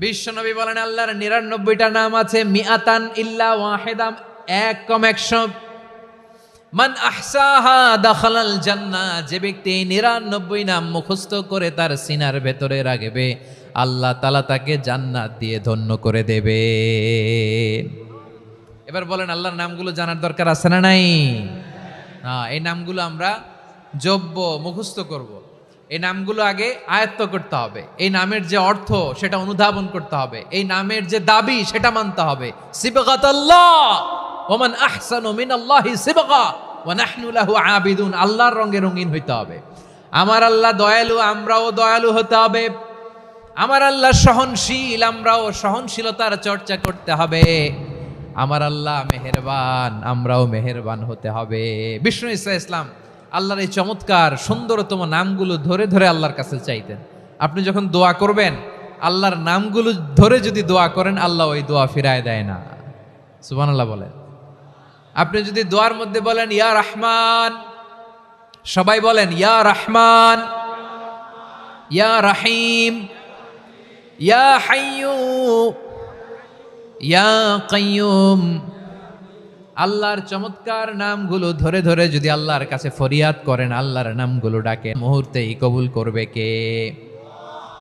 বিশ্বনবী বলেন আল্লাহর ৯৯টা নাম আছে, মিআতান ইল্লা ওয়াহিদা, এক কম ১০০। মান আহসাহা দাখালাল জান্নাহ, যে ব্যক্তি এই ৯৯ নাম মুখস্থ করে তার সিনার ভেতরে রাখবে, আল্লাহ তাআলা তাকে জান্নাত দিয়ে ধন্য করে দেবে। এবার বলেন আল্লাহর নামগুলো জানার দরকার আছে না নাই? এই নামগুলো আমরা জব্য মুখস্থ করব। এই নামগুলো আগে আয়ত্ত করতে হবে। এই নামের যে অর্থ সেটা অনুধাবন করতে হবে। এই নামের যে দাবি সেটা মানতে হবে। সিবগাতাল্লাহ ওয়া মান আহসানু মিনাল্লাহি সিবগা ওয়া নাহনু লাহু আবিদুন। আল্লাহর রঙে রঙিন হইতে হবে। আমার আল্লাহ দয়ালু, আমরাও দয়ালু হতে হবে। আমার আল্লাহ সহনশীল, আমরাও সহনশীলতার চর্চা করতে হবে। আমার আল্লাহ মেহেরবান, আমরাও মেহেরবান হতে হবে। বিষ্ণু ঈসা ইসলাম আল্লাহর এই চমৎকার সুন্দরতম নামগুলো ধরে ধরে আল্লাহর কাছে চাইতেন। আপনি যখন দোয়া করবেন, আল্লাহর নামগুলো ধরে যদি দোয়া করেন, আল্লাহ ওই দোয়া ফিরায় দেয় না। সুবহানাল্লাহ বলেন। আপনি যদি দোয়ার মধ্যে বলেন ইয়া রহমান, সবাই বলেন ইয়া রহমান, ইয়া রহিম, ইয়া হাইয়্যু, ইয়া কাইয়্যুম, আল্লাহর চমৎকার নামগুলো ধরে ধরে যদি আল্লাহর কাছে ফরিয়াদ করেন, আল্লাহর নামগুলো ডাকে, মুহূর্তেই কবুল করবে কে?